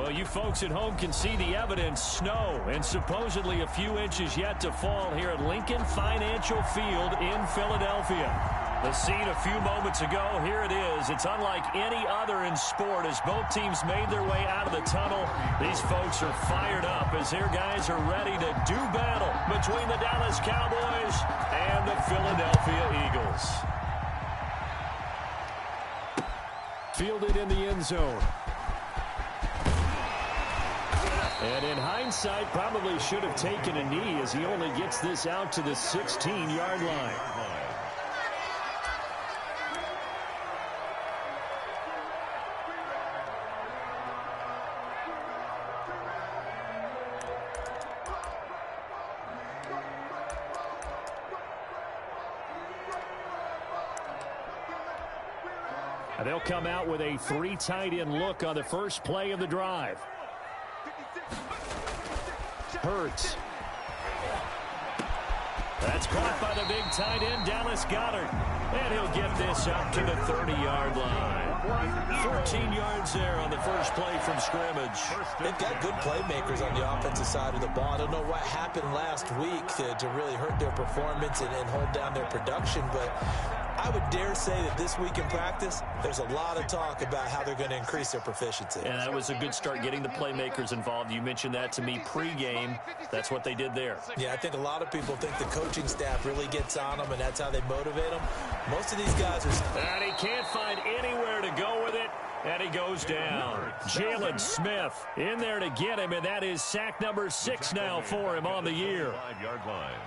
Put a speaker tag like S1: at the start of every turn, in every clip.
S1: Well, you folks at home can see the evidence. Snow and supposedly a few inches yet to fall here at Lincoln Financial Field in Philadelphia. The scene a few moments ago, here it is. It's unlike any other in sport as both teams made their way out of the tunnel. These folks are fired up as their guys are ready to do battle between the Dallas Cowboys and the Philadelphia Eagles. Fielded in the end zone. And in hindsight, probably should have taken a knee as he only gets this out to the 16-yard line. They'll come out with a 3 tight end look on the first play of the drive. Hurts. That's caught by the big tight end, Dallas Goedert. And he'll get this up to the 30-yard line. 14 yards there on the first play from scrimmage.
S2: They've got good playmakers on the offensive side of the ball. I don't know what happened last week to really hurt their performance and hold down their production, but I would dare say that this week in practice, there's a lot of talk about how they're going to increase their proficiency.
S1: And that was a good start getting the playmakers involved. You mentioned that to me pregame. That's what they did there.
S2: Yeah, I think a lot of people think the coaching staff really gets on them, and that's how they motivate them. Most of these guys are...
S1: And he can't find anywhere to go with it, and he goes down. Jalen Smith in there to get him, and that is sack number 6 now for him on the year.
S3: 5-yard line.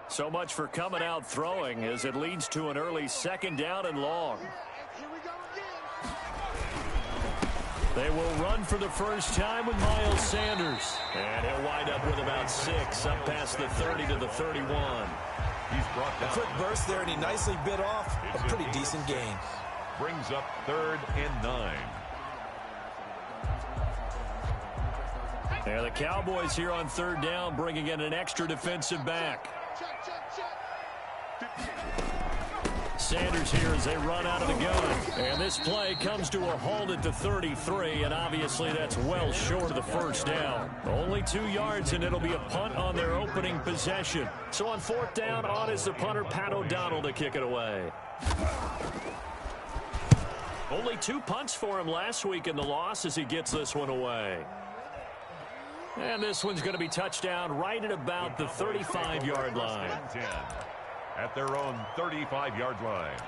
S1: So much for coming out throwing as it leads to an early 2nd down and long. They will run for the first time with Miles Sanders. And he'll wind up with about 6 up past the 30 to the 31.
S3: He's brought down.
S2: A quick burst there, and he nicely bit off a pretty decent gain.
S3: Brings up 3rd and 9.
S1: And the Cowboys here on 3rd down bringing in an extra defensive back. Sanders here as they run out of the gun. And this play comes to a halt at the 33, and obviously that's well short of the first down. Only 2 yards, and it'll be a punt on their opening possession. So on 4th down, on is the punter, Pat O'Donnell, to kick it away. Only 2 punts for him last week in the loss as he gets this one away. And this one's going to be touchdown right at about the 35-yard line.
S3: At their own 35-yard line.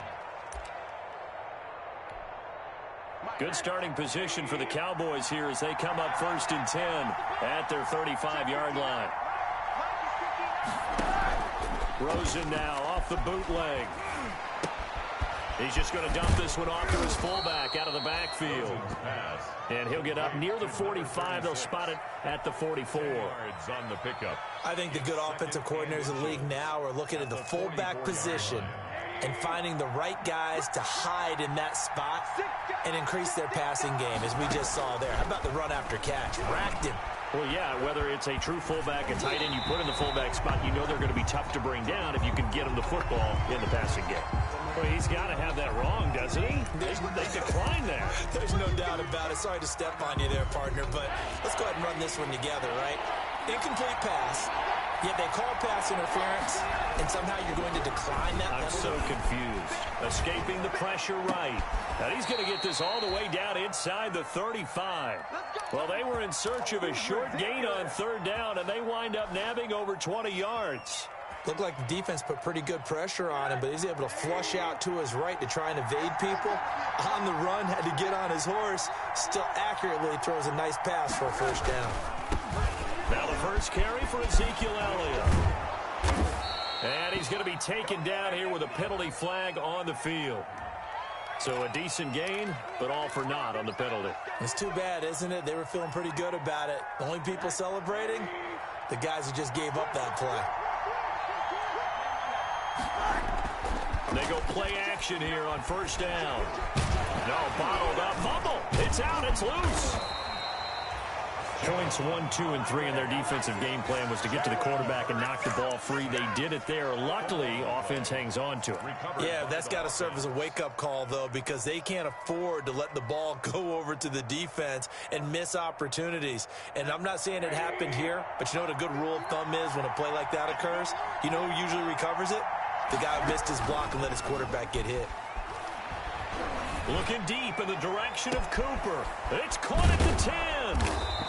S1: Good starting position for the Cowboys here as they come up 1st and 10 at their 35-yard line. Rosen now off the bootleg. He's just going to dump this one off to his fullback out of the backfield. And he'll get up near the 45. They'll spot it at the 44.
S3: On the pickup.
S2: I think the good offensive coordinators in the league now are looking at the fullback position and finding the right guys to hide in that spot and increase their passing game, as we just saw there. How about the run after catch? Racked him.
S1: Well, yeah, whether it's a true fullback, a tight end you put in the fullback spot, you know they're going to be tough to bring down if you can get them the football in the passing game. Well, he's got to have that wrong, doesn't he? They declined that.
S2: There's no doubt about it. Sorry to step on you there, partner, but let's go ahead and run this one together, right? Incomplete pass, yet they call pass interference, and somehow you're going to decline that.
S1: I'm so confused. Escaping the pressure right. And he's going to get this all the way down inside the 35. Well, they were in search of a short gain on 3rd down, and they wind up nabbing over 20 yards.
S2: Looked like the defense put pretty good pressure on him, but he's able to flush out to his right to try and evade people. On the run, had to get on his horse. Still accurately throws a nice pass for a 1st down.
S1: Now the first carry for Ezekiel Elliott. And he's going to be taken down here with a penalty flag on the field. So a decent gain, but all for naught on the penalty.
S2: It's too bad, isn't it? They were feeling pretty good about it. The only people celebrating, the guys who just gave up that play.
S1: They go play action here on 1st down. No, bottled up, fumble. It's out, it's loose. Points 1, 2, and 3 in their defensive game plan was to get to the quarterback and knock the ball free. They did it there. Luckily, offense hangs on to it.
S2: Yeah, that's got to serve as a wake-up call, though, because they can't afford to let the ball go over to the defense and miss opportunities. And I'm not saying it happened here, but you know what a good rule of thumb is when a play like that occurs? You know who usually recovers it? The guy who missed his block and let his quarterback get hit.
S1: Looking deep in the direction of Cooper. It's caught at the 10.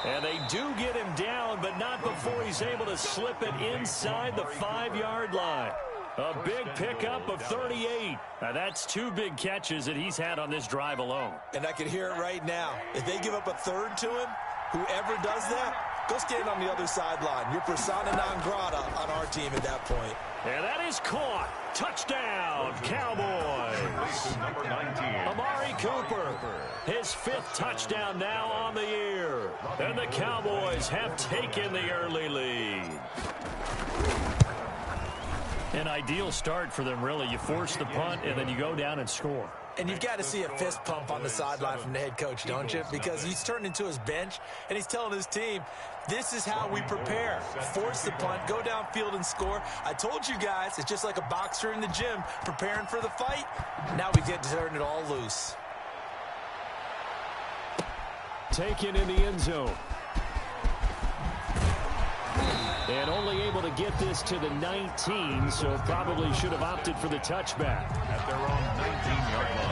S1: And they do get him down, but not before he's able to slip it inside the 5-yard line. A big pickup of 38. Now, that's 2 big catches that he's had on this drive alone.
S2: And I can hear it right now. If they give up a third to him, whoever does that, go stand on the other sideline. You're persona non grata on our team at that point.
S1: And that is caught. Touchdown, Cowboys.
S3: Number 19.
S1: Amari Cooper, his 5th touchdown now on the year. And the Cowboys have taken the early lead. An ideal start for them, really. You force the punt, and then you go down and score.
S2: And you've got to see a fist pump on the sideline from the head coach, don't you? Because he's turned into his bench, and he's telling his team, this is how we prepare. Force the punt, go downfield and score. I told you guys, it's just like a boxer in the gym preparing for the fight. Now we get to turn it all loose.
S1: Taken in the end zone. And only able to get this to the 19, so probably should have opted for the touchback.
S3: At their own 19-yard line.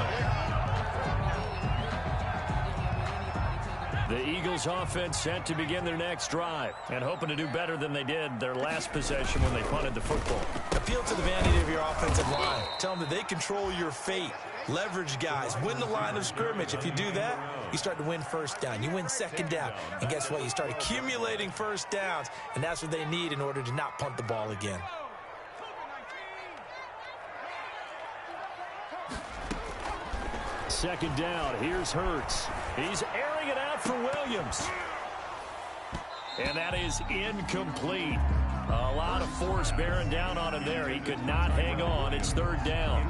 S1: The Eagles offense set to begin their next drive and hoping to do better than they did their last possession when they punted the football.
S2: Appeal to the vanity of your offensive line. Tell them that they control your fate. Leverage guys. Win the line of scrimmage. If you do that, you start to win first down. You win second down. And guess what? You start accumulating first downs. And that's what they need in order to not punt the ball again.
S1: Second down. Here's Hurts. He's airing it out for Williams. And that is incomplete. A lot of force bearing down on him there. He could not hang on. It's 3rd down.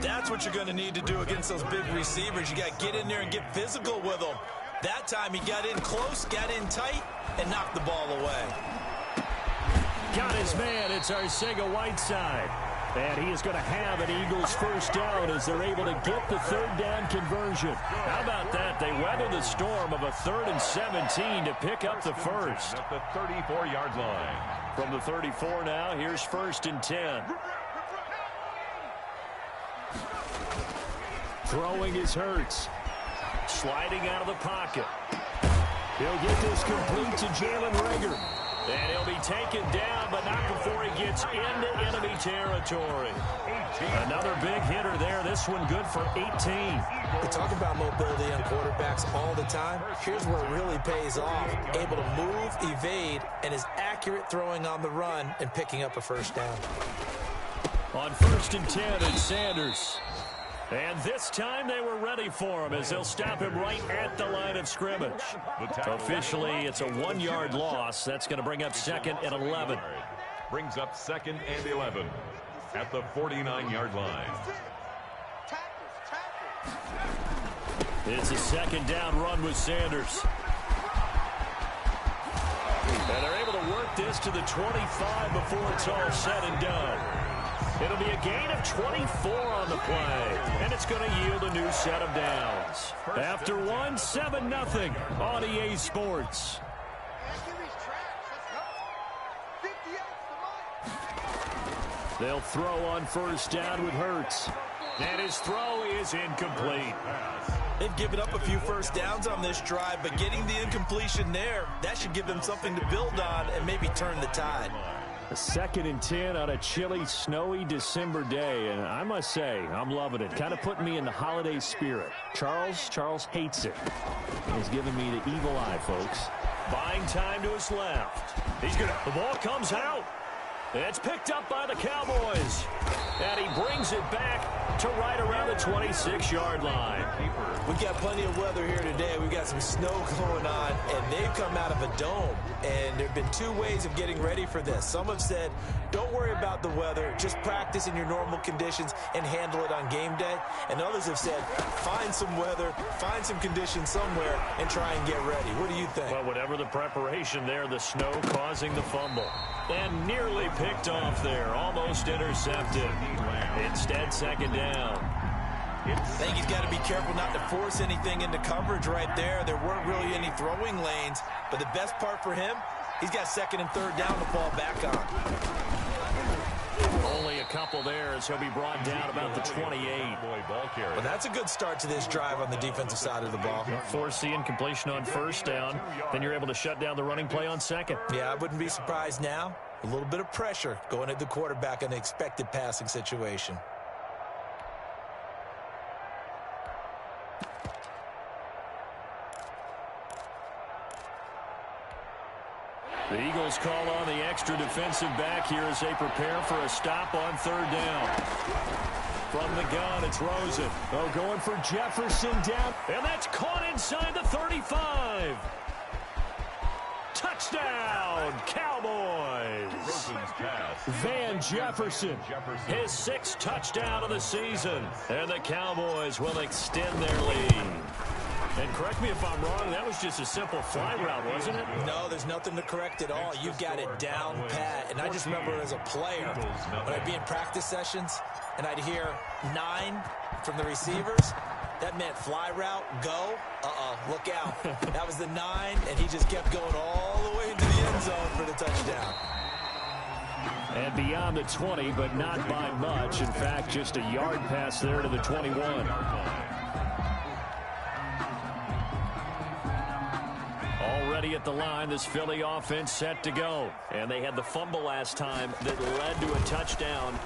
S2: That's what you're going to need to do against those big receivers. You got to get in there and get physical with them. That time he got in close, got in tight, and knocked the ball away.
S1: Got his man. It's Arcega-Whiteside. And he is going to have an Eagles first down as they're able to get the 3rd down conversion. How about that? They weather the storm of a 3rd and 17 to pick up the first.
S3: At the 34-yard line.
S1: From the 34 now, here's 1st and 10. Throwing is Hurts. Sliding out of the pocket. He'll get this complete to Jalen Reagor. And he'll be taken down, but not before he gets into enemy territory. Another big hitter there. This one good for 18.
S2: We talk about mobility on quarterbacks all the time. Here's where it really pays off. Able to move, evade, and is accurate throwing on the run and picking up a first down.
S1: On 1st and 10, it's Sanders. And this time they were ready for him as they'll stop him right at the line of scrimmage. Officially, it's a 1-yard loss. That's going to bring up 2nd and 11.
S3: Brings up 2nd and 11 at the 49-yard line.
S1: It's a 2nd down run with Sanders. And they're able to work this to the 25 before it's all said and done. It'll be a gain of 24 on the play, and it's going to yield a new set of downs. After one, 7-0 on EA Sports. They'll throw on 1st down with Hurts. And his throw is incomplete.
S2: They've given up a few first downs on this drive, but getting the incompletion there, that should give them something to build on and maybe turn the tide.
S1: A 2nd and 10 on a chilly, snowy December day, and I must say, I'm loving it. Kind of putting me in the holiday spirit. Charles hates it. He's giving me the evil eye, folks. Buying time to his left. The ball comes out. It's picked up by the Cowboys. And he brings it back to right around the 26-yard line.
S2: We've got plenty of weather here today. We've got some snow going on, and they've come out of a dome. And there have been two ways of getting ready for this. Some have said, don't worry about the weather. Just practice in your normal conditions and handle it on game day. And others have said, find some weather, find some conditions somewhere, and try and get ready. What do you think?
S1: Well, whatever the preparation there, the snow causing the fumble. And nearly picked off there, almost intercepted. Instead, second down.
S2: I think he's got to be careful not to force anything into coverage right there. There weren't really any throwing lanes, but the best part for him, he's got second and third down to fall back on.
S1: Only a couple there as he'll be brought down about the 28.
S2: Well, that's a good start to this drive on the defensive side of the ball.
S1: Force the incompletion on first down, then you're able to shut down the running play on second.
S2: Yeah, I wouldn't be surprised now. A little bit of pressure going at the quarterback in an expected passing situation.
S1: The Eagles call on the extra defensive back here as they prepare for a stop on third down. From the gun, it's Rosen. Oh, going for Jefferson down. And that's caught inside the 35. Touchdown, Cowboys. Van Jefferson, his sixth touchdown of the season. And the Cowboys will extend their lead. And correct me if I'm wrong, that was just a simple fly route, wasn't it?
S2: No, there's nothing to correct at all. You've got it down pat. And I just remember as a player, when I'd be in practice sessions, and I'd hear 9 from the receivers, that meant fly route, go, look out. That was the 9, and he just kept going all the way into the end zone for the touchdown.
S1: And beyond the 20, but not by much. In fact, just a yard pass there to the 21. Already at the line, this Philly offense set to go. And they had the fumble last time that led to a touchdown.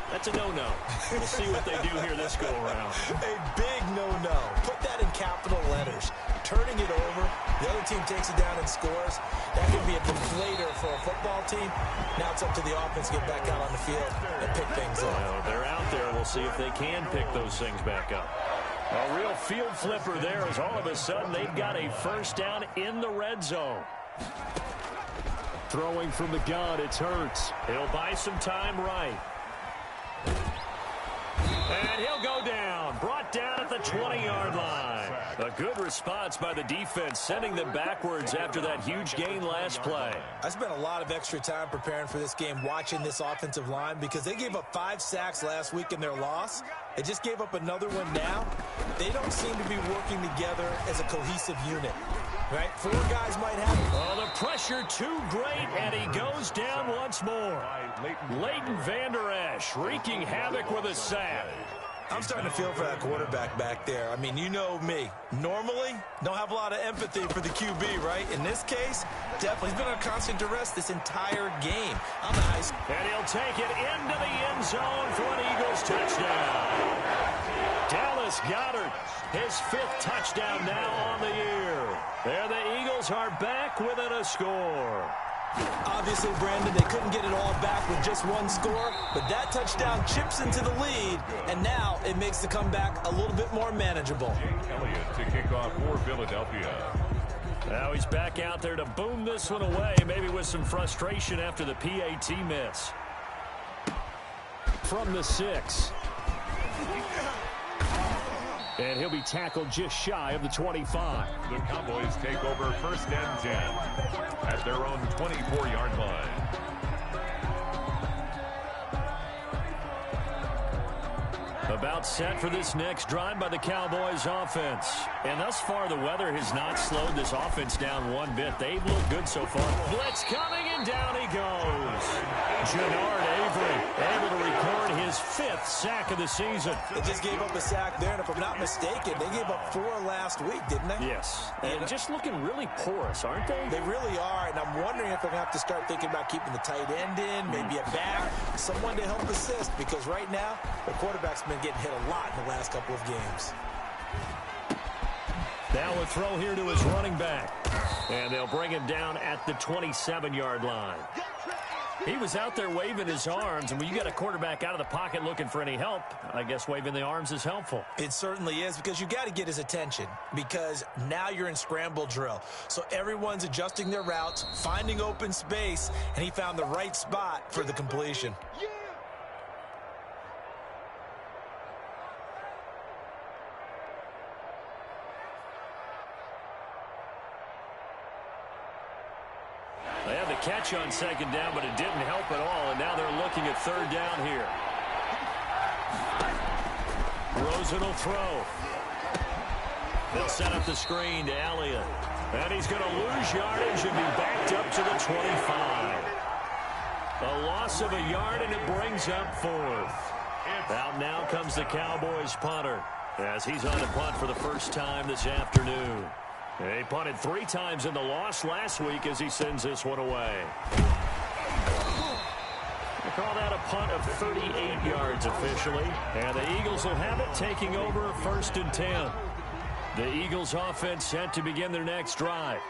S1: That's a no-no. We'll see what they do here this go-around.
S2: A big no-no. Put that in capital letters. Turning it over, the other team takes it down and scores. That can be a deflator for a football team. Now it's up to the offense to get back out on the field and pick things up.
S1: Well, they're out there. We'll see if they can pick those things back up. A real field flipper there as all of a sudden they've got a first down in the red zone. Throwing from the gun, it's Hurts. He'll buy some time right. And he'll go down. Brought down at the 20-yard line. A good response by the defense, sending them backwards after that huge gain last play.
S2: I spent a lot of extra time preparing for this game, watching this offensive line, because they gave up 5 sacks last week in their loss. They just gave up another one now. They don't seem to be working together as a cohesive unit. Right? 4 guys might have it.
S1: Oh, the pressure too great, and he goes down once more. Leighton Vander Esch wreaking havoc with a sack.
S2: I'm starting to feel for that quarterback back there. I mean, you know me. Normally, don't have a lot of empathy for the QB, right? In this case, definitely. He's been on constant duress this entire game. Nice.
S1: And he'll take it into the end zone for an Eagles touchdown. Dallas Goedert, his 5th touchdown now on the year. There the Eagles are back within a score.
S2: Obviously, Brandon, they couldn't get it all back with just one score, but that touchdown chips into the lead, and now it makes the comeback a little bit more manageable.
S3: Elliott to kick off for Philadelphia.
S1: Now he's back out there to boom this one away, maybe with some frustration after the PAT miss. From the 6. And he'll be tackled just shy of the 25.
S3: The Cowboys take over first and 10 at their own 24-yard line.
S1: About set for this next drive by the Cowboys offense. And thus far, the weather has not slowed this offense down one bit. They've looked good so far. Blitz coming, and down he goes. Jannard Avery able to record his 5th sack of the season.
S2: They just gave up a sack there, and if I'm not mistaken, they gave up 4 last week, didn't they?
S1: Yes. And just looking really porous, aren't they?
S2: They really are, and I'm wondering if they're going to have to start thinking about keeping the tight end in, maybe a back, someone to help assist, because right now, the quarterback's been getting hit a lot in the last couple of games.
S1: Now a throw here to his running back. And they'll bring him down at the 27-yard line. He was out there waving his arms, and when you got a quarterback out of the pocket looking for any help, I guess waving the arms is helpful.
S2: It certainly is, because you got to get his attention, because now you're in scramble drill. So everyone's adjusting their routes, finding open space, and he found the right spot for the completion.
S1: They had the catch on second down, but it didn't help at all, and now they're looking at third down here. Rosen will throw. They'll set up the screen to Elliott. And he's going to lose yardage and be backed up to the 25. A loss of a yard, and it brings up fourth. Out now comes the Cowboys punter, as he's on to punt for the first time this afternoon. He punted 3 times in the loss last week as he sends this one away. They call that a punt of 38 yards officially. And the Eagles will have it, taking over 1st and 10. The Eagles offense set to begin their next drive.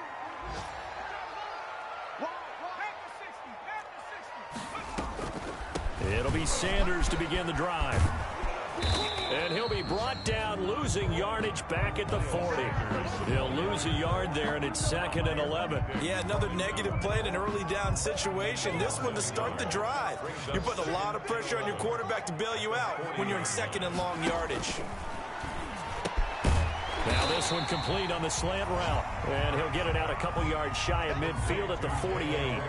S1: It'll be Sanders to begin the drive. And he'll be brought down, losing yardage back at the 40. He'll lose a yard there, and it's 2nd and 11.
S2: Yeah, another negative play in an early down situation. This one to start the drive. You're putting a lot of pressure on your quarterback to bail you out when you're in 2nd and long yardage.
S1: Now this one complete on the slant route. And he'll get it out a couple yards shy of midfield at the 48.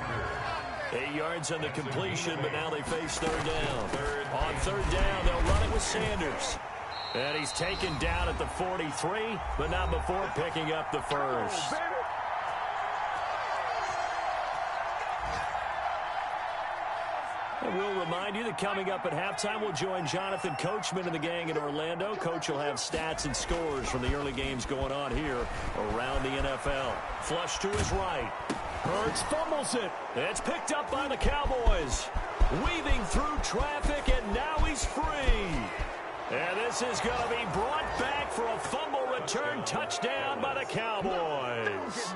S1: 8 yards on the completion, but now they face third down. On third down, they'll run it with Sanders. And he's taken down at the 43, but not before picking up the first. And we'll remind you that coming up at halftime, we'll join Jonathan Coachman and the gang in Orlando. Coach will have stats and scores from the early games going on here around the NFL. Flush to his right. Hurts fumbles it. It's picked up by the Cowboys. Weaving through traffic, and now he's free. And this is going to be brought back for a fumble return touchdown by the Cowboys.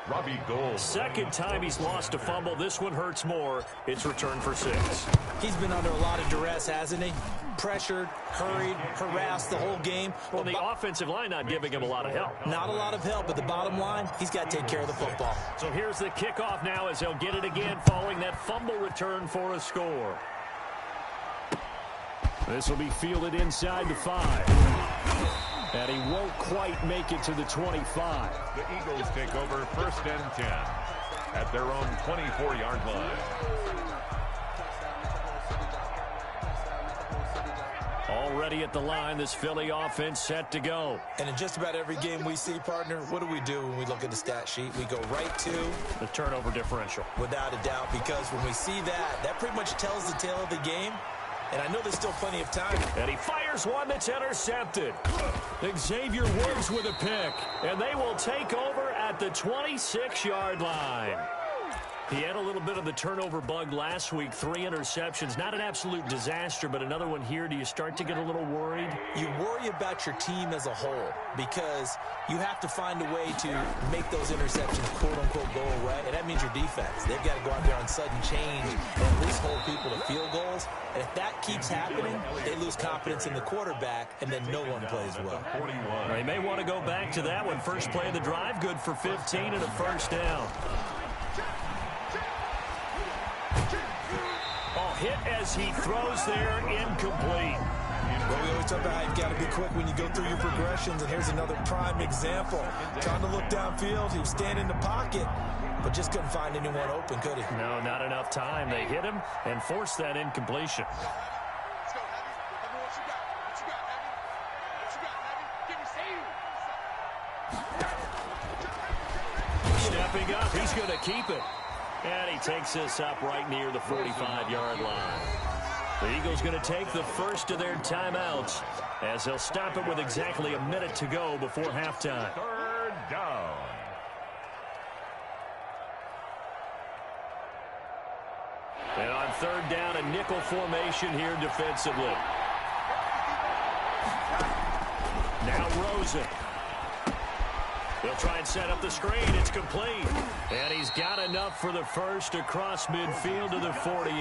S3: Robbie Gould.
S1: Second time he's lost a fumble. This one hurts more. It's returned for 6.
S2: He's been under a lot of duress, hasn't he? Pressured, hurried, harassed the whole game.
S1: Well, the offensive line not giving him a lot of help.
S2: Not a lot of help, but the bottom line, he's got to take care of the football.
S1: So here's the kickoff now as they'll get it again following that fumble return for a score. This will be fielded inside the 5. And he won't quite make it to the 25.
S3: The Eagles take over 1st and 10 at their own 24-yard line.
S1: Already at the line, this Philly offense set to go.
S2: And in just about every game we see, partner, what do when we look at the stat sheet? We go right to
S1: the turnover differential.
S2: Without a doubt, because when we see that pretty much tells the tale of the game. And I know there's still plenty of time.
S1: And he fires one that's intercepted. Xavier Woods with a pick. And they will take over at the 26-yard line. He had a little bit of the turnover bug last week. 3 interceptions. Not an absolute disaster, but another one here. Do you start to get a little worried?
S2: You worry about your team as a whole, because you have to find a way to make those interceptions, quote-unquote, go away. And that means your defense. They've got to go out there on sudden change and at least hold people to field goals. And if that keeps happening, they lose confidence in the quarterback, and then no one plays well.
S1: They may want to go back to that one. First play of the drive, good for 15 and a first down. Hit as he throws there, incomplete.
S2: Well, we always talk about how you've got to be quick when you go through your progressions, and here's another prime example. Trying to look downfield, he was standing in the pocket, but just couldn't find anyone open, could he?
S1: No, not enough time. They hit him and forced that incompletion. Stepping up, he's going to keep it. And he takes this up right near the 45-yard line. The Eagles going to take the first of their timeouts as they'll stop it with exactly a minute to go before halftime.
S3: Third down.
S1: And on third down, a nickel formation here defensively. Now Rosen. They'll try and set up the screen. It's complete. And he's got enough for the first across midfield to the 48.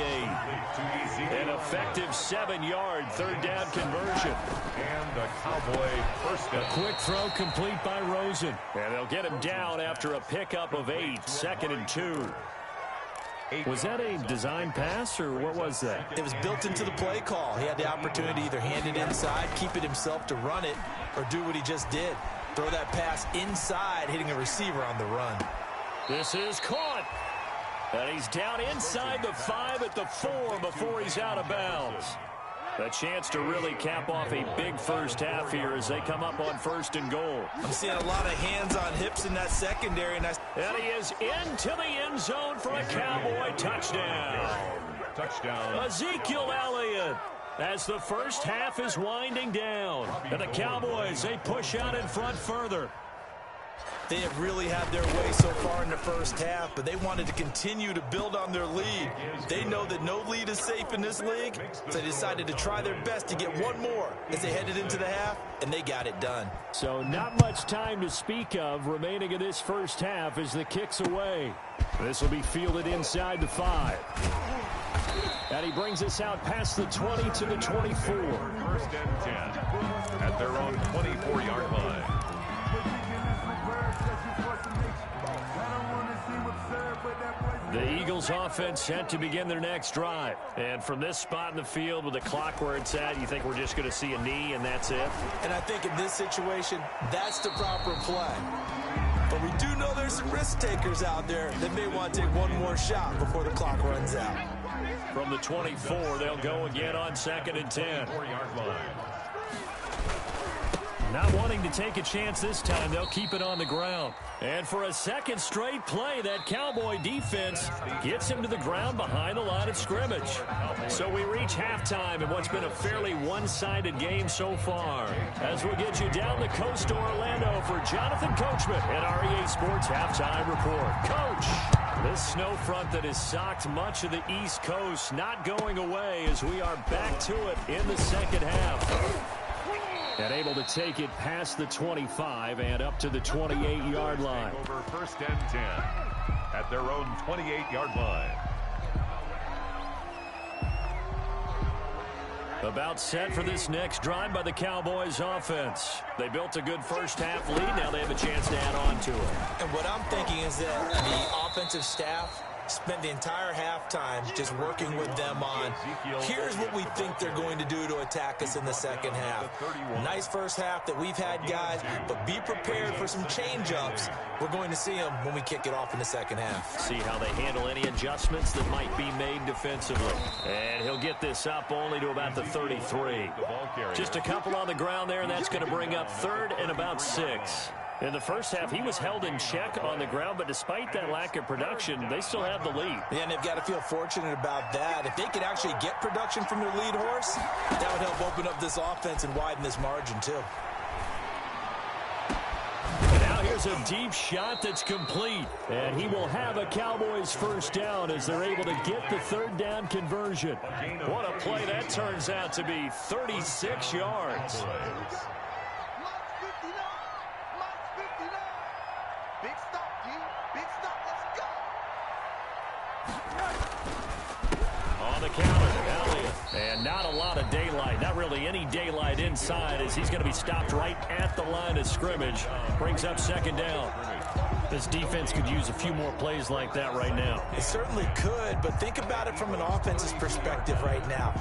S1: An effective 7-yard third-down conversion.
S3: And the Cowboy first down.
S1: A quick throw complete by Rosen. And they'll get him down after a pickup of 8, 2nd and 2. Was that a design pass, or what was that?
S2: It was built into the play call. He had the opportunity to either hand it inside, keep it himself to run it, or do what he just did. Throw that pass inside, hitting a receiver on the run.
S1: This is caught. And he's down inside the 5 at the 4 before he's out of bounds. A chance to really cap off a big first half here as they come up on 1st and goal.
S2: I'm seeing a lot of hands on hips in that secondary. And
S1: he is into the end zone for a Cowboy touchdown.
S3: Touchdown.
S1: Ezekiel Elliott. As the first half is winding down. And the Cowboys, they push out in front further.
S2: They have really had their way so far in the first half, but they wanted to continue to build on their lead. They know that no lead is safe in this league, so they decided to try their best to get one more as they headed into the half, and they got it done.
S1: So not much time to speak of remaining in this first half as the kick's away. This will be fielded inside the 5. And he brings us out past the 20 to the 24.
S3: 1st and 10 at their own 24-yard line.
S1: The Eagles offense set to begin their next drive. And from this spot in the field with the clock where it's at, you think we're just going to see a knee and that's it?
S2: And I think in this situation, that's the proper play. But we do know there's some risk takers out there that may want to take one more shot before the clock runs out.
S1: From the 24, they'll go again on 2nd and 10.
S3: 4-yard line.
S1: Not wanting to take a chance this time, they'll keep it on the ground. And for a second straight play, that Cowboy defense gets him to the ground behind the line of scrimmage. So we reach halftime in what's been a fairly one-sided game so far. As we'll get you down the coast to Orlando for Jonathan Coachman at REA Sports Halftime Report. Coach, this snow front that has socked much of the East Coast not going away as we are back to it in the second half. And able to take it past the 25 and up to the 28-yard line.
S3: Over 1st and 10 at their own 28-yard line.
S1: About set for this next drive by the Cowboys offense. They built a good first half lead. Now they have a chance to add on to it.
S2: And what I'm thinking is that the offensive staff spent the entire halftime just working with them on, here's what we think they're going to do to attack us in the second half. Nice first half that we've had, guys, but be prepared for some change-ups. We're going to see them when we kick it off in the second half.
S1: See how they handle any adjustments that might be made defensively. And he'll get this up only to about the 33. Just a couple on the ground there, and that's going to bring up 3rd and about 6. In the first half, he was held in check on the ground, but despite that lack of production, they still have the lead.
S2: Yeah, and they've got to feel fortunate about that. If they could actually get production from their lead horse, that would help open up this offense and widen this margin, too.
S1: And now here's a deep shot that's complete. And he will have a Cowboys first down as they're able to get the 3rd down conversion. What a play that turns out to be, 36 yards. On the counter, Elliott. And not a lot of daylight. Not really any daylight inside as he's going to be stopped right at the line of scrimmage. Brings up 2nd down. This defense could use a few more plays like that right now.
S2: It certainly could, but think about it from an offense's perspective right now.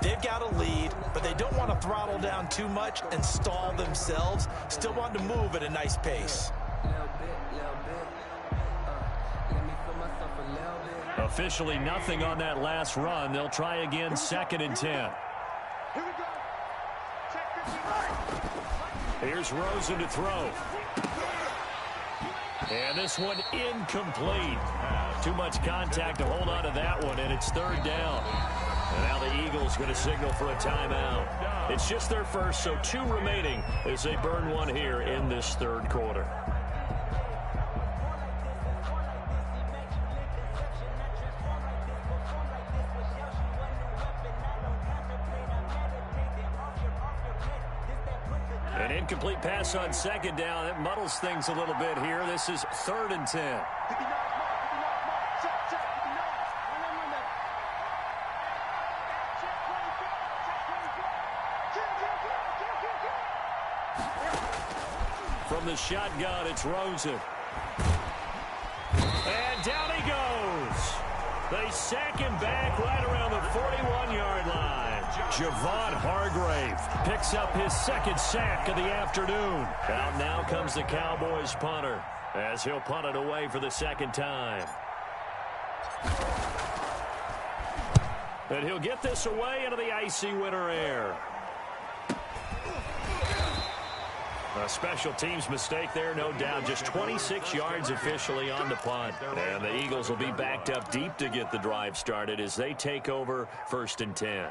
S2: They've got a lead, but they don't want to throttle down too much and stall themselves. Still want to move at a nice pace.
S1: Officially nothing on that last run. They'll try again, 2nd and 10.
S4: Here we go. Check 55.
S1: Here's Rosen to throw. And this one incomplete. Too much contact to hold on to that one, and it's 3rd down. And now the Eagles going to signal for a timeout. It's just their first, so 2 remaining as they burn one here in this 3rd quarter. An incomplete pass on second down. That muddles things a little bit here. This is 3rd and 10. From the shotgun, it's Rosen. And down he goes. They sack him back right around the 41-yard line. Javon Hargrave picks up his 2nd sack of the afternoon. Out now comes the Cowboys punter as he'll punt it away for the 2nd time. And he'll get this away into the icy winter air. A special teams mistake there, no doubt. Just 26 yards officially on the punt. And the Eagles will be backed up deep to get the drive started as they take over 1st and 10.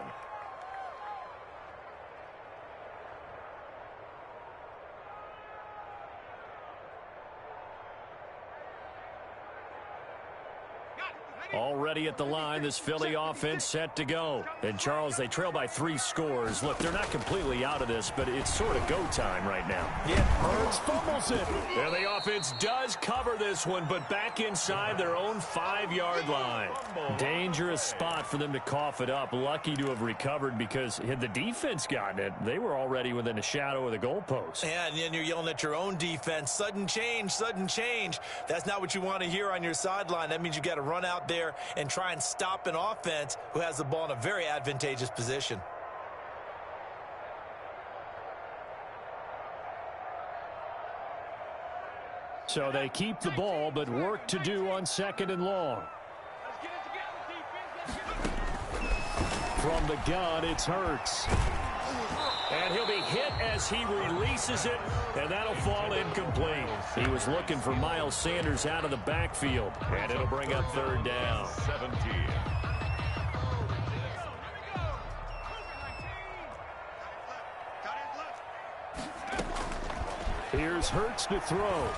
S1: Already at the line, this Philly offense set to go. And, Charles, they trail by 3 scores. Look, they're not completely out of this, but it's sort of go time right now.
S2: Yeah, Hurts fumbles it.
S1: And the offense does cover this one, but back inside their own 5-yard line. Dangerous spot for them to cough it up. Lucky to have recovered because had the defense gotten it, they were already within a shadow of the goalpost.
S2: Yeah, and then you're yelling at your own defense. Sudden change, sudden change. That's not what you want to hear on your sideline. That means you got to run out there and try and stop an offense who has the ball in a very advantageous position.
S1: So they keep the ball, but work to do on 2nd and long. From the gun, it's Hurts. And he'll be hit as he releases it, and that'll fall incomplete. He was looking for Miles Sanders out of the backfield, and it'll bring up 3rd down.
S3: 17.
S1: Here's Hurts to throw.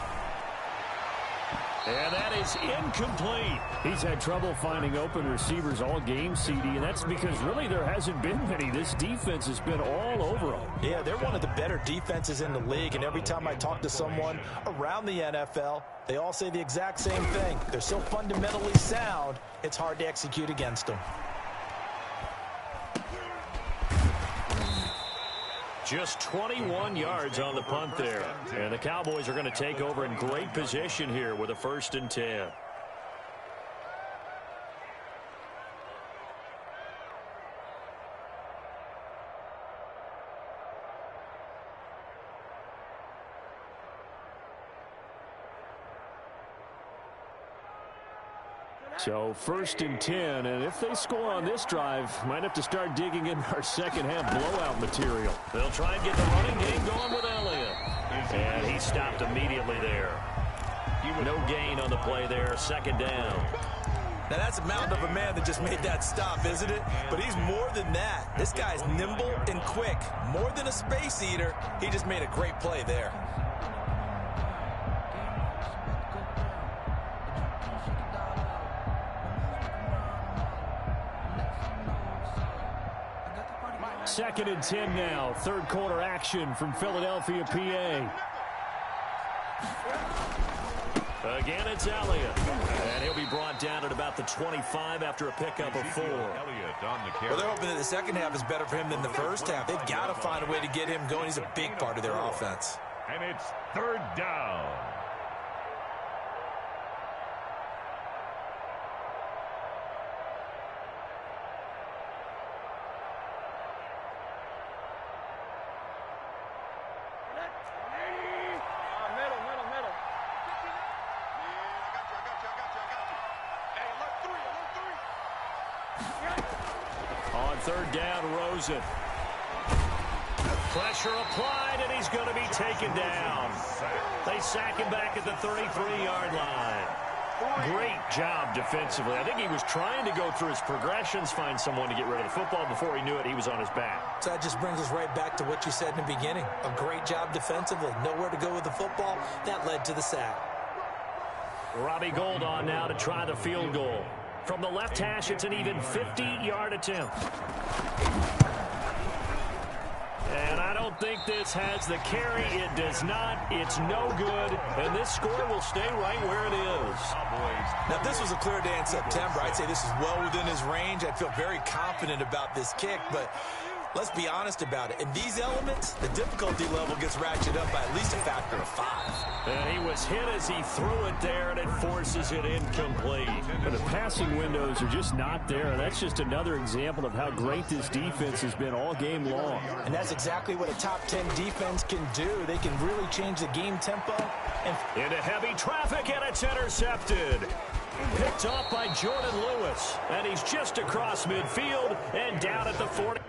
S1: And that is incomplete. He's had trouble finding open receivers all game, CD, and that's because really there hasn't been many. This defense has been all over them.
S2: Yeah, they're one of the better defenses in the league, and every time I talk to someone around the NFL, they all say the exact same thing. They're so fundamentally sound, it's hard to execute against them.
S1: Just 21 yards on the punt there. And the Cowboys are going to take over in great position here with a 1st and 10. So 1st and 10, and if they score on this drive, might have to start digging in our second half blowout material. They'll try and get the running game going with Elliott. And he stopped immediately there. No gain on the play there, 2nd down.
S2: Now that's a mountain of a man that just made that stop, isn't it? But he's more than that. This guy's nimble and quick. More than a space eater, he just made a great play there.
S1: Second and 10 now. 3rd quarter action from Philadelphia, PA. Again, it's Elliott. And he'll be brought down at about the 25 after a pickup of 4.
S2: Well, they're hoping that the second half is better for him than the first half. They've got to find a way to get him going. He's a big part of their offense.
S3: And it's 3rd down.
S1: On 3rd down, Rosen. Pressure applied, and he's going to be taken down. They sack him back at the 33-yard line. Great job defensively. I think he was trying to go through his progressions, find someone to get rid of the football. Before he knew it, he was on his back.
S2: So that just brings us right back to what you said in the beginning. A great job defensively. Nowhere to go with the football. That led to the sack.
S1: Robbie Gould on now to try the field goal. From the left hash, it's an even 50-yard attempt. And I don't think this has the carry. It does not. It's no good. And this score will stay right where it is.
S2: Now, if this was a clear day in September, I'd say this is well within his range. I'd feel very confident about this kick, but let's be honest about it. In these elements, the difficulty level gets ratcheted up by at least a factor of 5.
S1: And he was hit as he threw it there, and it forces it incomplete. But the passing windows are just not there. That's just another example of how great this defense has been all game long.
S2: And that's exactly what a top 10 defense can do. They can really change the game tempo. And
S1: into heavy traffic, and it's intercepted. Picked off by Jordan Lewis. And he's just across midfield and down at the 40.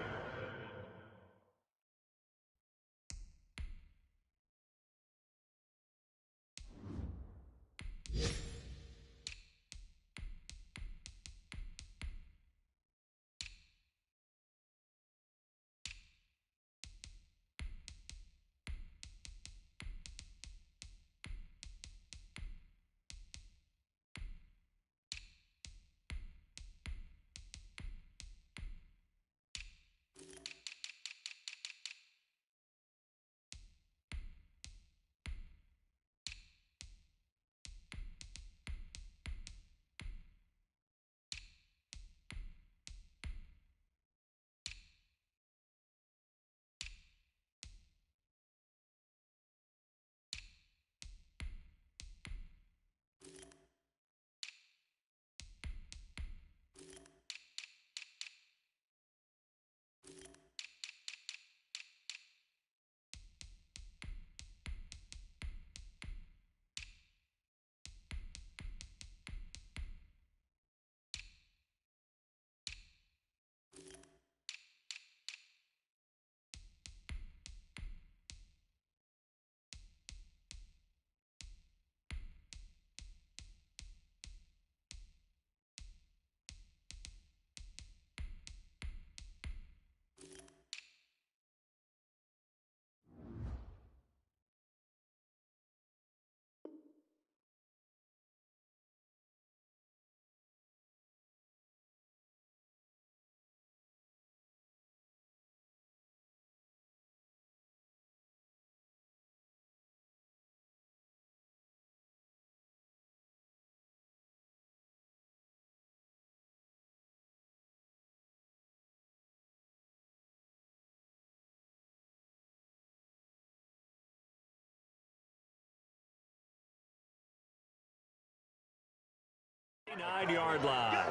S1: Nine-yard line.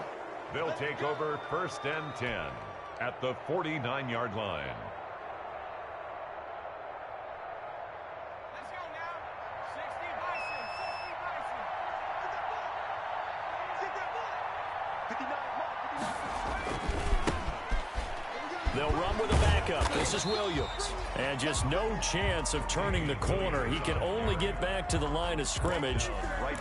S3: They'll take over 1st and 10 at the 49-yard line.
S4: Let's go now. 60 Bison. 60 Bison. Get that ball. 59.
S1: They'll run with a backup. This is Williams. And just no chance of turning the corner. He can only get back to the line of scrimmage.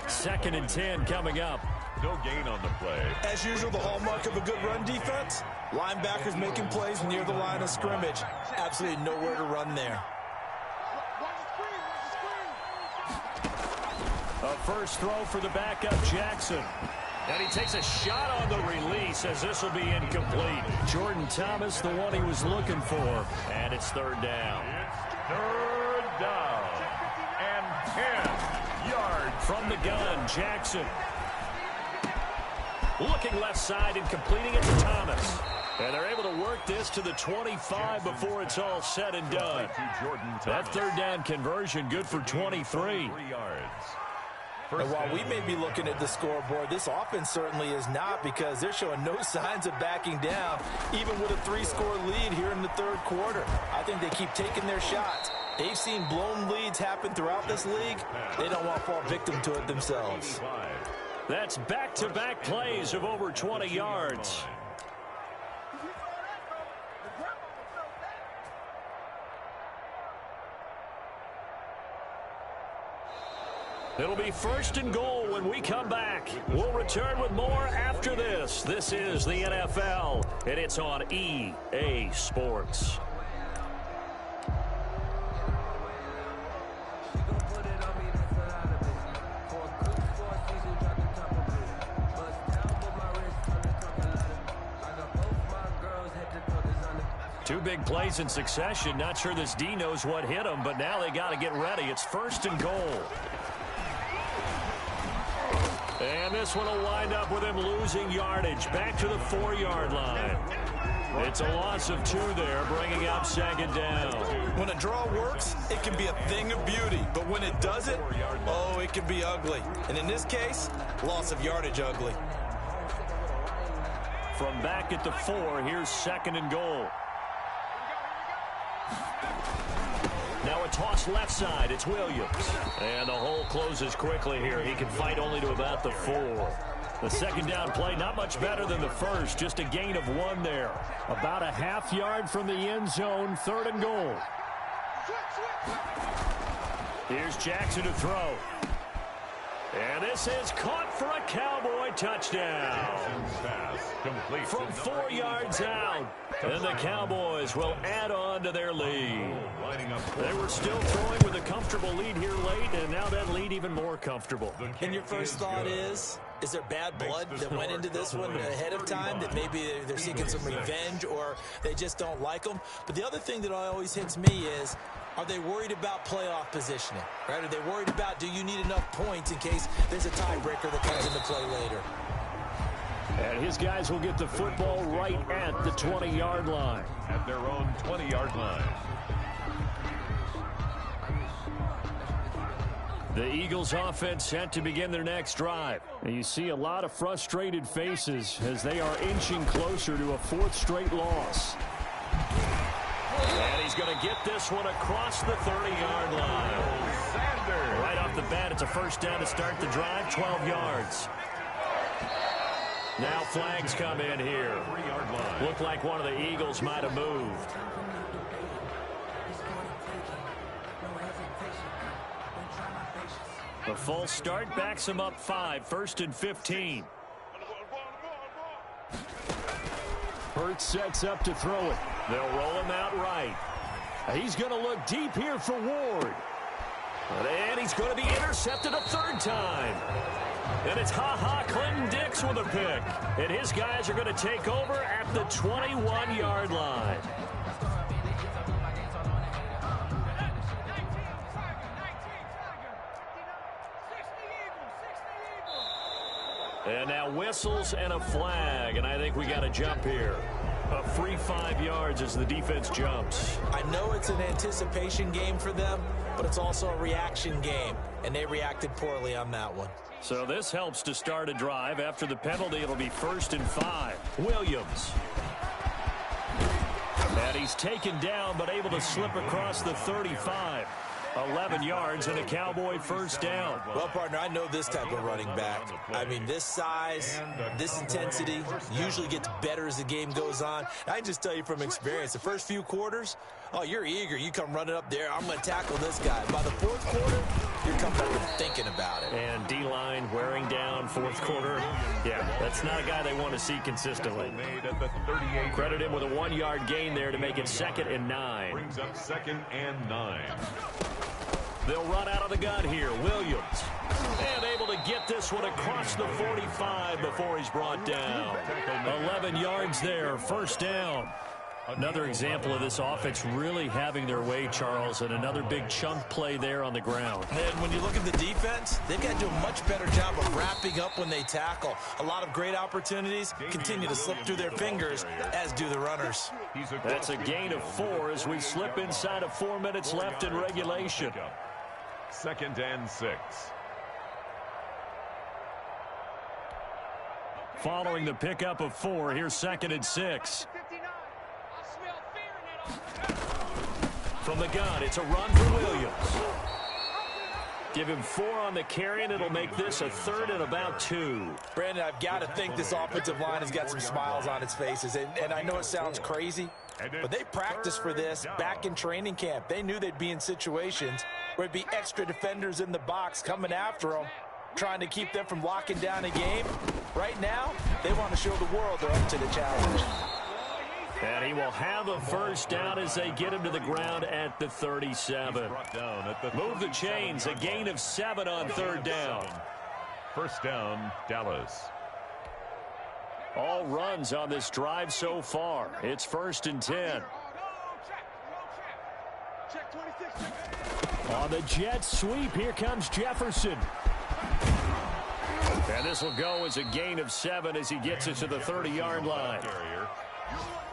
S1: 2nd and 10 coming up.
S3: No gain on the play.
S2: as usual, the hallmark of a good run defense, linebackers making plays near the line of scrimmage. Absolutely nowhere to run there.
S1: A first throw for the backup, Jackson. And he takes a shot on the release as this will be incomplete. Jordan Thomas, the one he was looking for. And it's 3rd down.
S3: It's 3rd down and 10 yards.
S1: From the gun, Jackson. Looking left side and completing it to Thomas. And they're able to work this to the 25 before it's all said and done. That 3rd down conversion good for 23.
S2: And while we may be looking at the scoreboard, this offense certainly is not, because they're showing no signs of backing down, even with a 3-score lead here in the 3rd quarter. I think they keep taking their shots. They've seen blown leads happen throughout this league. They don't want to fall victim to it themselves.
S1: That's back-to-back plays of over 20 yards. It'll be 1st and goal when we come back. We'll return with more after this. This is the NFL, and it's on EA Sports. Two big plays in succession. Not sure this D knows what hit him, but now they got to get ready. It's 1st and goal. And this one will wind up with him losing yardage. Back to the 4-yard line. It's a loss of 2 there, bringing up 2nd down.
S2: When a draw works, it can be a thing of beauty. But when it doesn't, oh, it can be ugly. And in this case, loss of yardage ugly.
S1: From back at the 4, here's 2nd and goal. Now a toss left side. It's Williams. And the hole closes quickly here. He can fight only to about the 4. The 2nd down play, not much better than the first. Just a gain of 1 there. About a half yard from the end zone. 3rd and goal. Here's Jackson to throw. And this is caught for a Cowboy touchdown. From 4 yards out. And the Cowboys will add on to their lead. They were still throwing with a comfortable lead here late, and now that lead even more comfortable.
S2: And your first thought is there bad blood that went into this one ahead of time, that maybe they're seeking some revenge or they just don't like them? But the other thing that always hits me is, are they worried about playoff positioning? Right? Are they worried about, do you need enough points in case there's a tiebreaker that comes into play later?
S1: And his guys will get the football right at the 20-yard line.
S3: At their own 20-yard line.
S1: The Eagles offense set to begin their next drive. And you see a lot of frustrated faces as they are inching closer to a 4th straight loss. And he's going to get this one across the 30-yard line. Right off the bat, it's a 1st down to start the drive, 12 yards. Now flags come in here. Looked like one of the Eagles might have moved. The false start backs him up 5, 1st and 15. Hurts sets up to throw it. They'll roll him out right. He's going to look deep here for Ward. And he's going to be intercepted a 3rd time. And it's Clinton Dix with a pick. And his guys are going to take over at the 21-yard line. And now whistles and a flag, and I think we got a jump here. A free 5 yards as the defense jumps.
S2: I know it's an anticipation game for them, but it's also a reaction game, and they reacted poorly on that one.
S1: So this helps to start a drive. After the penalty, it'll be 1st and 5. Williams. And he's taken down, but able to slip across the 35. 11 yards and a Cowboy 1st down.
S2: Well, partner, I know this type of running back. I mean, this size, this intensity usually gets better as the game goes on. I can just tell you from experience, the first few quarters, oh, you're eager. You come running up there, I'm going to tackle this guy. By the 4th quarter, you're coming up and thinking about it.
S1: And D-line wearing down 4th quarter. Yeah, that's not a guy they want to see consistently. Credit him with a 1-yard gain there to make it 2nd and 9.
S3: Brings up 2nd and 9.
S1: They'll run out of the gun here. Williams. And able to get this one across the 45 before he's brought down. 11 yards there. 1st down. Another example of this offense really having their way, Charles, and another big chunk play there on the ground.
S2: And when you look at the defense, they've got to do a much better job of wrapping up when they tackle. A lot of great opportunities continue to slip through their fingers, as do the runners.
S1: That's a gain of 4 as we slip inside of 4 minutes left in regulation.
S3: 2nd and 6.
S1: Following the pickup of 4, here's 2nd and 6. From the gun, it's a run for Williams. Give him 4 on the carry, and it'll make this a 3rd and about 2.
S2: Brandon, I've got to think this offensive line has got some smiles on its faces. And I know it sounds crazy, but they practiced for this back in training camp. They knew they'd be in situations where it'd be extra defenders in the box coming after them, trying to keep them from locking down a game. Right now, they want to show the world they're up to the challenge.
S1: And he will have a 1st down as they get him to the ground at the 37. Move the chains, a gain of 7 on 3rd down.
S3: 1st down, Dallas.
S1: All runs on this drive so far. It's 1st and 10. On the jet sweep, here comes Jefferson. And this will go as a gain of 7 as he gets it to the 30-yard line.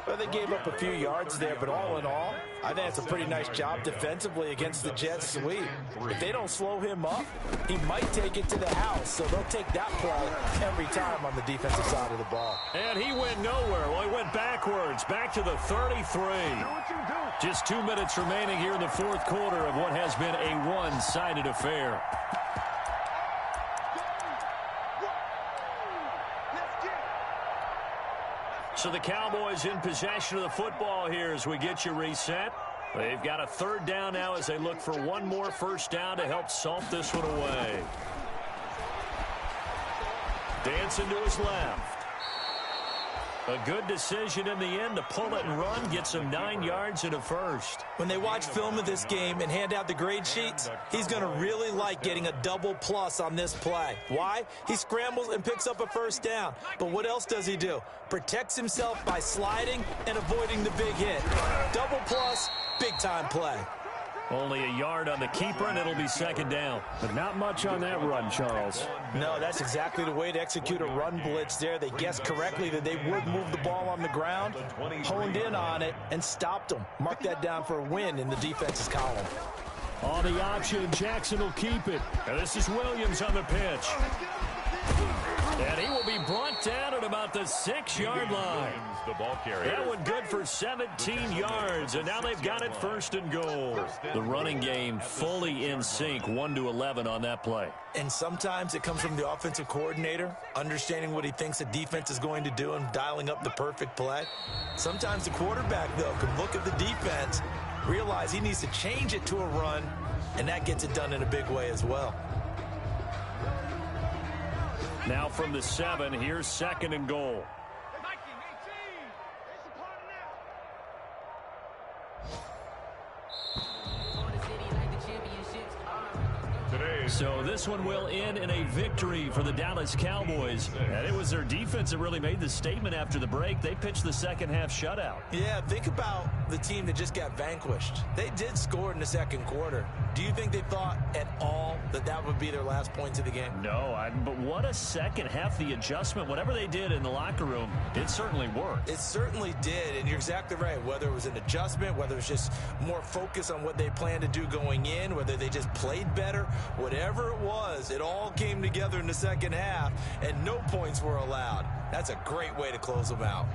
S2: Well, they gave up a few yards there, but all in all, I think it's a pretty nice job defensively against the jet sweep. If they don't slow him up, he might take it to the house, so they'll take that play every time on the defensive side of the ball.
S1: And he went nowhere. Well, he went backwards, back to the 33. Just 2 minutes remaining here in the fourth quarter of what has been a one-sided affair. So the Cowboys in possession of the football here as we get you reset. They've got a third down now as they look for one more first down to help salt this one away. Dancing to his left. A good decision in the end to pull it and run, get some 9 yards and a first.
S2: When they watch film of this game and hand out the grade sheets, he's going to really like getting a double plus on this play. Why? He scrambles and picks up a first down. But what else does he do? Protects himself by sliding and avoiding the big hit. Double plus, big-time play.
S1: Only a yard on the keeper, and it'll be second down. But not much on that run, Charles.
S2: No, that's exactly the way to execute a run blitz there. They guessed correctly that they would move the ball on the ground, honed in on it, and stopped them. Mark that down for a win in the defense's column.
S1: On the option, Jackson will keep it. And this is Williams on the pitch. And he will be brought down at about the 6-yard line.
S3: The ball carrier.
S1: That one good for 17 yards, and now they've got it first and goal. The running game fully in sync, 1-11 on that play.
S2: And sometimes it comes from the offensive coordinator, understanding what he thinks the defense is going to do and dialing up the perfect play. Sometimes the quarterback, though, can look at the defense, realize he needs to change it to a run, and that gets it done in a big way as well.
S1: Now from the 7, here's second and goal. So this one will end in a victory for the Dallas Cowboys. And it was their defense that really made the statement after the break. They pitched the second half shutout.
S2: Yeah, think about the team that just got vanquished. They did score in the second quarter. Do you think they thought at all that that would be their last points of the game?
S1: No, but what a second half. The adjustment, whatever they did in the locker room, it certainly worked.
S2: It certainly did, and you're exactly right. Whether it was an adjustment, whether it was just more focus on what they planned to do going in, whether they just played better, whatever it was, it all came together in the second half, and no points were allowed. That's a great way to close them out.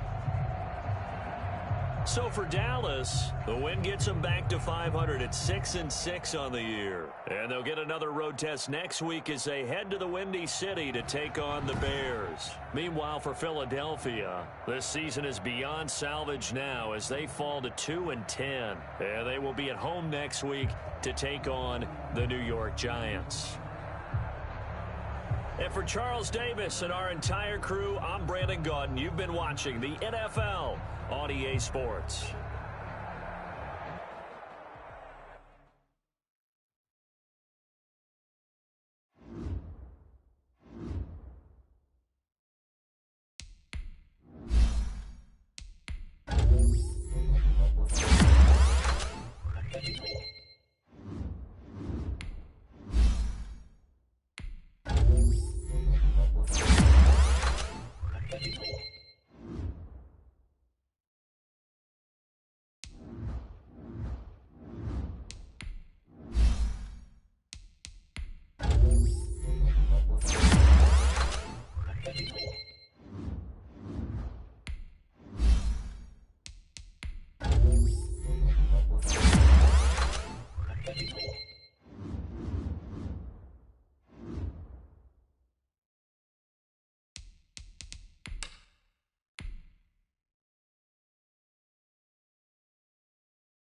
S1: So for Dallas, the win gets them back to 500 at 6-6 on the year. And they'll get another road test next week as they head to the Windy City to take on the Bears. Meanwhile, for Philadelphia, this season is beyond salvage now as they fall to 2-10. And they will be at home next week to take on the New York Giants. And for Charles Davis and our entire crew, I'm Brandon Gaudin. You've been watching the NFL on EA Sports.